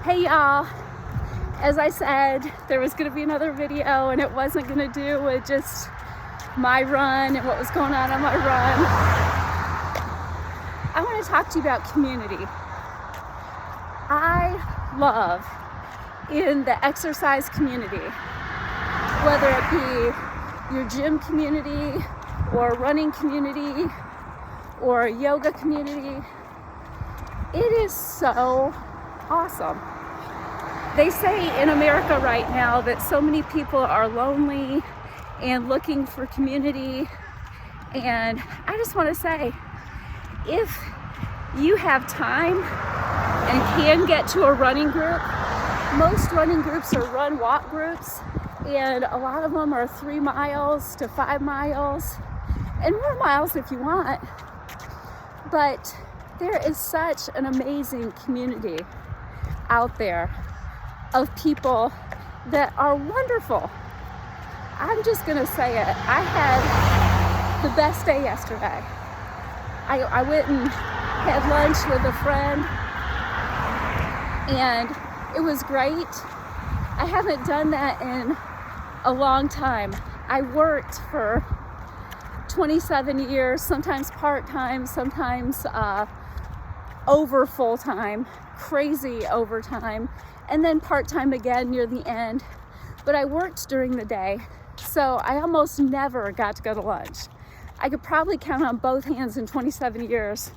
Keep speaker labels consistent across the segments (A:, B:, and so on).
A: Hey y'all, as I said, there was going to be another video and it wasn't going to do with just my run and what was going on my run. I want to talk to you about community. I love in the exercise community, whether it be your gym community or running community or yoga community, it is so awesome. They say in America right now that so many people are lonely and looking for community. And I just want to say, if you have time and can get to a running group, most running groups are run-walk groups, and a lot of them are 3 miles to 5 miles, and more miles if you want. But there is such an amazing community out there of people that are wonderful. I'm just gonna say it. I had the best day yesterday. I went and had lunch with a friend and it was great. I haven't done that in a long time. I worked for 27 years, sometimes part-time, sometimes over full-time, crazy overtime, and then part-time again near the end. But I worked during the day, so I almost never got to go to lunch. I could probably count on both hands in 27 years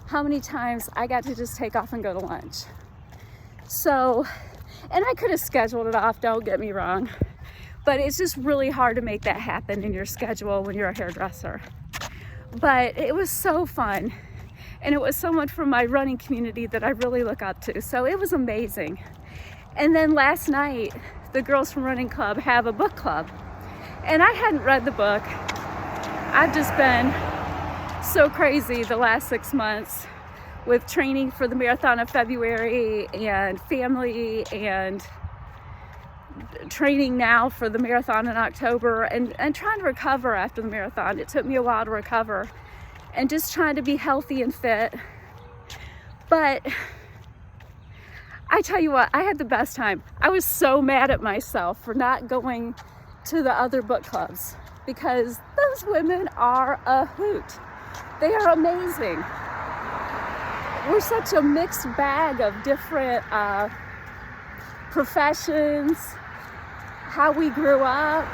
A: how many times I got to just take off and go to lunch. So, and I could have scheduled it off, don't get me wrong, but it's just really hard to make that happen in your schedule when you're a hairdresser. But it was so fun. And it was someone from my running community that I really look up to. So it was amazing. And then last night, the girls from Running Club have a book club. And I hadn't read the book. I've just been so crazy the last 6 months with training for the marathon of February and family and training now for the marathon in October and trying to recover after the marathon. It took me a while to recover. And just trying to be healthy and fit. But I tell you what, I had the best time. I was so mad at myself for not going to the other book clubs because those women are a hoot. They are amazing. We're such a mixed bag of different professions, how we grew up.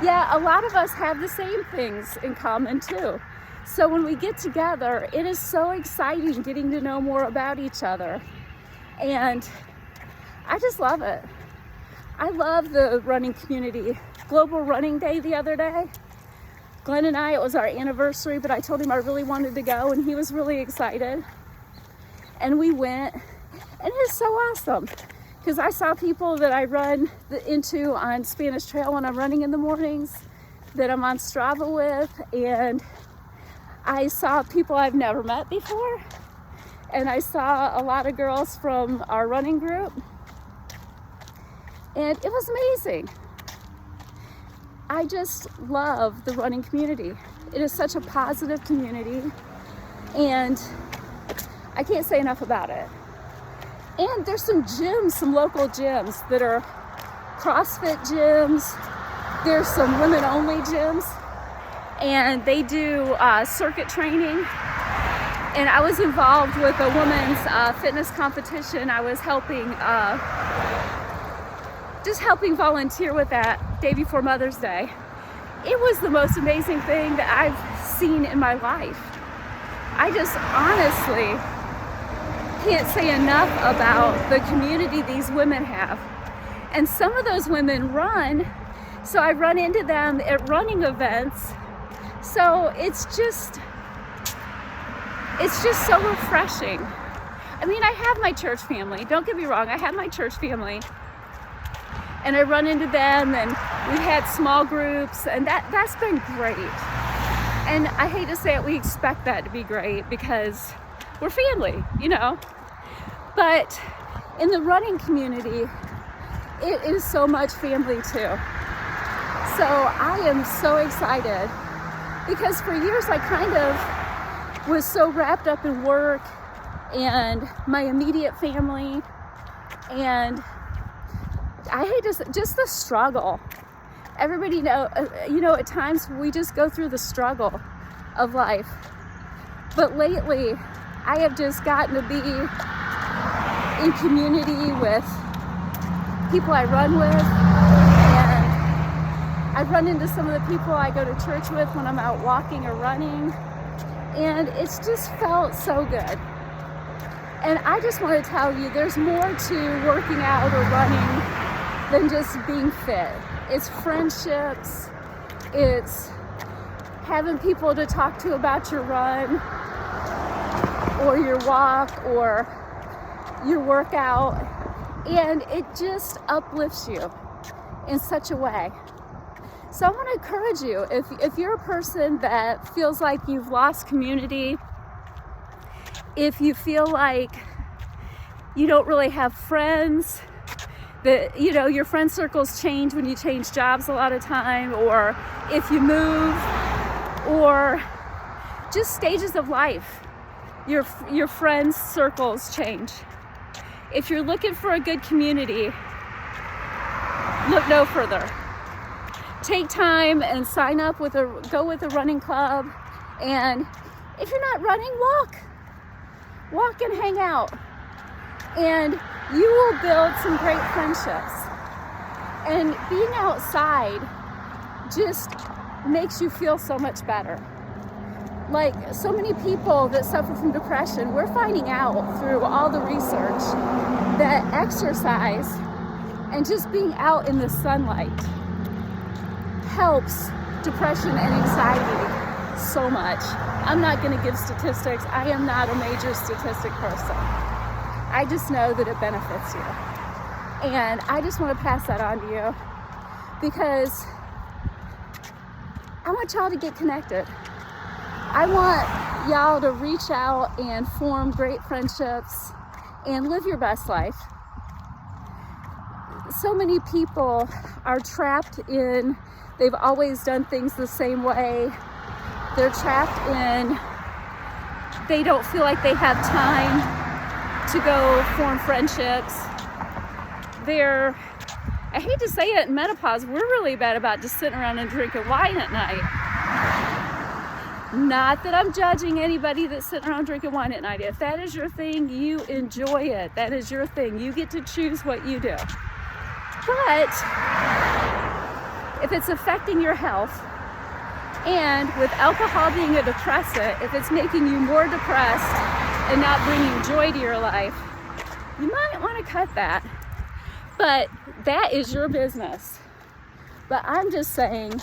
A: Yeah, a lot of us have the same things in common too. So when we get together, it is so exciting getting to know more about each other. And I just love it. I love the running community. Global Running Day the other day. Glenn and I, it was our anniversary, but I told him I really wanted to go and he was really excited. And we went, and it's so awesome because I saw people that I run into on Spanish Trail when I'm running in the mornings, that I'm on Strava with, and I saw people I've never met before, and I saw a lot of girls from our running group, and it was amazing. I just love the running community. It is such a positive community, and I can't say enough about it. And there's some gyms, some local gyms that are CrossFit gyms. There's some women-only gyms. And they do circuit training. And I was involved with a women's fitness competition. I was helping, just helping volunteer with that day before Mother's Day. It was the most amazing thing that I've seen in my life. I just honestly can't say enough about the community these women have. And some of those women run, so I run into them at running events. So it's just so refreshing. I mean, I have my church family. Don't get me wrong. I have my church family. And I run into them and we've had small groups and that's been great. And I hate to say it, we expect that to be great because we're family, you know. But in the running community, it is so much family too. So I am so excited. Because for years I kind of was so wrapped up in work and my immediate family And I hate just the struggle. Everybody at times we just go through the struggle of life. But lately, I have just gotten to be in community with people I run with, and I run into some of the people I go to church with when I'm out walking or running, and it's just felt so good. And I just want to tell you, there's more to working out or running than just being fit. It's friendships, it's having people to talk to about your run or your walk or your workout, and it just uplifts you in such a way. So I want to encourage you, if you're a person that feels like you've lost community, if you feel like you don't really have friends, that your friend circles change when you change jobs a lot of time, or if you move, or just stages of life, your friends circles change. If you're looking for a good community, look no further. Take time and sign up go with a running club, and if you're not running, walk and hang out, and you will build some great friendships. And being outside just makes you feel so much better. Like so many people that suffer from depression, we're finding out through all the research that exercise and just being out in the sunlight helps depression and anxiety so much. I'm not going to give statistics. I am not a major statistic person. I just know that it benefits you. And I just want to pass that on to you because I want y'all to get connected. I want y'all to reach out and form great friendships and live your best life. So many people are trapped in, they've always done things the same way. They're trapped in, they don't feel like they have time to go form friendships. I hate to say it, in menopause, we're really bad about just sitting around and drinking wine at night. Not that I'm judging anybody that's sitting around drinking wine at night. If that is your thing, you enjoy it. That is your thing. You get to choose what you do. But if it's affecting your health, and with alcohol being a depressant, if it's making you more depressed and not bringing joy to your life, you might want to cut that. But that is your business. But I'm just saying,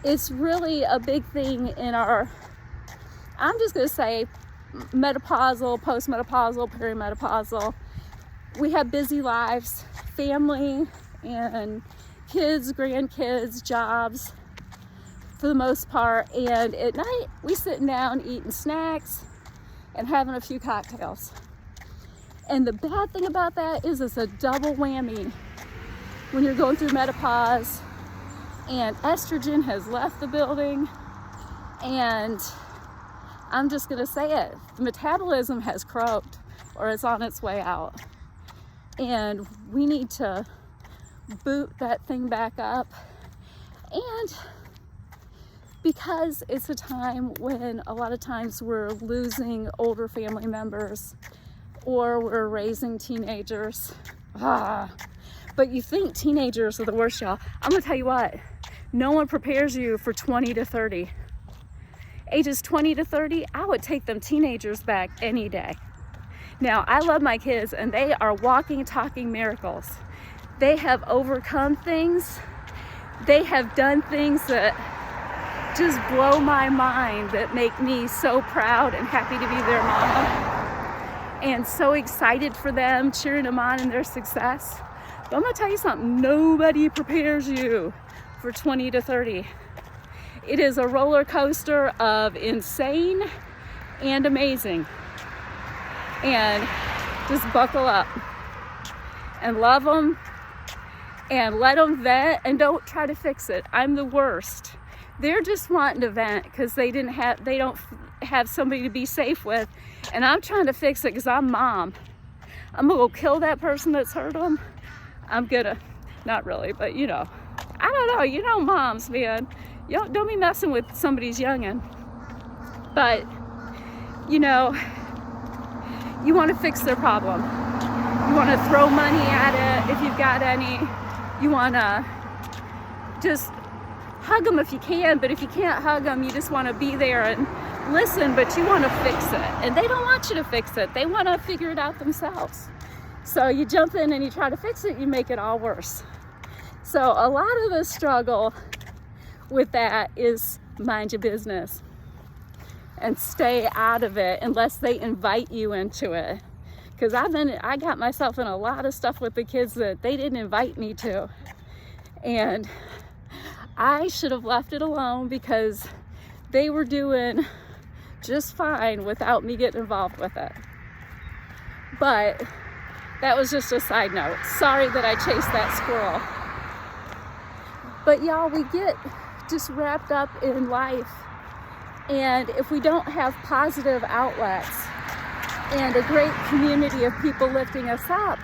A: it's really a big thing in I'm just going to say menopausal, postmenopausal, perimenopausal. We have busy lives, family and kids, grandkids, jobs for the most part. And at night, we sitting down eating snacks and having a few cocktails. And the bad thing about that is it's a double whammy when you're going through menopause and estrogen has left the building, and I'm just gonna say it, the metabolism has croaked or it's on its way out, and we need to boot that thing back up. And because it's a time when a lot of times we're losing older family members or we're raising teenagers, but you think teenagers are the worst, y'all. I'm gonna tell you what, no one prepares you for 20 to 30. Ages 20 to 30, I would take them teenagers back any day. Now, I love my kids and they are walking, talking miracles. They have overcome things. They have done things that just blow my mind, that make me so proud and happy to be their mama and so excited for them, cheering them on in their success. But I'm gonna tell you something, nobody prepares you for 20 to 30. It is a roller coaster of insane and amazing. And just buckle up and love them and let them vent and don't try to fix it. I'm the worst. They're just wanting to vent because they don't have somebody to be safe with, and I'm trying to fix it because I'm mom. I'm gonna go kill that person that's hurt them. I'm gonna, not really, but you know, I don't know, you know moms, man. You don't be messing with somebody's youngin'. But, you know, you want to fix their problem. You want to throw money at it if you've got any. You want to just hug them if you can, but if you can't hug them, you just want to be there and listen, but you want to fix it. And they don't want you to fix it. They want to figure it out themselves. So you jump in and you try to fix it, you make it all worse. So a lot of the struggle with that is mind your business and stay out of it unless they invite you into it. Because I got myself in a lot of stuff with the kids that they didn't invite me to. And I should have left it alone because they were doing just fine without me getting involved with it. But that was just a side note. Sorry that I chased that squirrel. But y'all, we get just wrapped up in life. And if we don't have positive outlets and a great community of people lifting us up,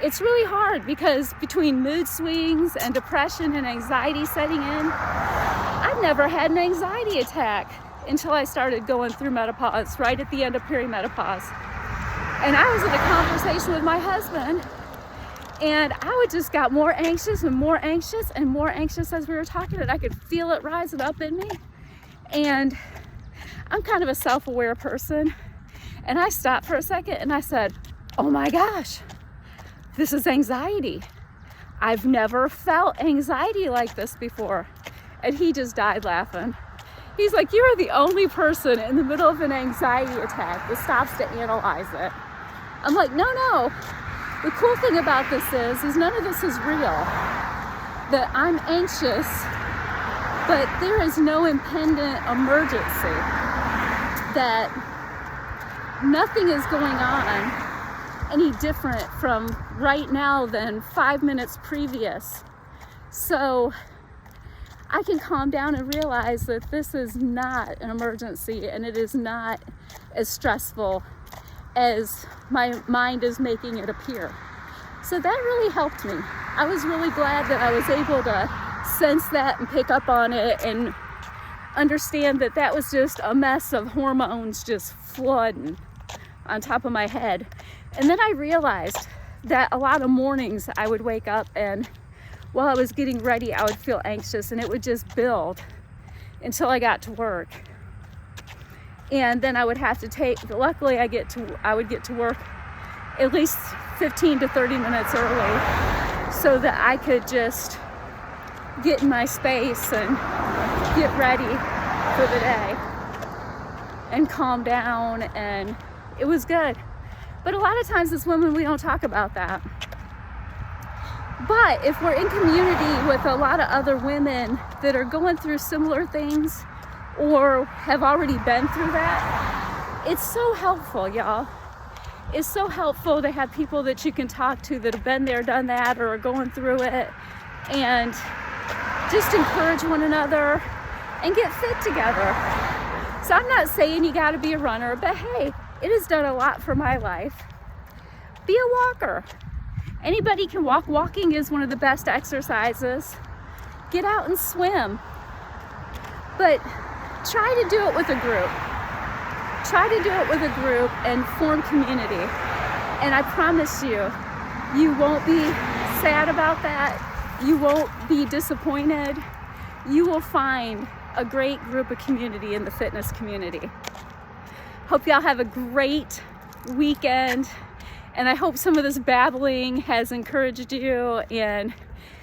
A: it's really hard because between mood swings and depression and anxiety setting in, I've never had an anxiety attack until I started going through menopause, right at the end of perimenopause. And I was in a conversation with my husband, and I would just got more anxious and more anxious and more anxious as we were talking, and I could feel it rising up in me. And I'm kind of a self-aware person. And I stopped for a second and I said, oh my gosh, this is anxiety. I've never felt anxiety like this before. And he just died laughing. He's like, you are the only person in the middle of an anxiety attack that stops to analyze it. I'm like, no. The cool thing about this is none of this is real. That I'm anxious, but there is no impending emergency. That nothing is going on any different from right now than 5 minutes previous. So I can calm down and realize that this is not an emergency and it is not as stressful as my mind is making it appear. So that really helped me. I was really glad that I was able to sense that and pick up on it and understand that that was just a mess of hormones just flooding on top of my head. And then I realized that a lot of mornings I would wake up and while I was getting ready, I would feel anxious and it would just build until I got to work. And then I would have to luckily I would get to work at least 15 to 30 minutes early so that I could just get in my space and get ready for the day and calm down, and it was good. But a lot of times as women, we don't talk about that. But if we're in community with a lot of other women that are going through similar things or have already been through that, it's so helpful, y'all. It's so helpful to have people that you can talk to that have been there, done that, or are going through it, and just encourage one another and get fit together. So I'm not saying you gotta be a runner, but hey, it has done a lot for my life. Be a walker. Anybody can walk. Walking is one of the best exercises. Get out and swim. But try to do it with a group. Try to do it with a group and form community. And I promise you, you won't be sad about that. You won't be disappointed. You will find a great group of community in the fitness community. Hope y'all have a great weekend. And I hope some of this babbling has encouraged you and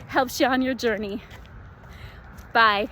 A: helps you on your journey. Bye.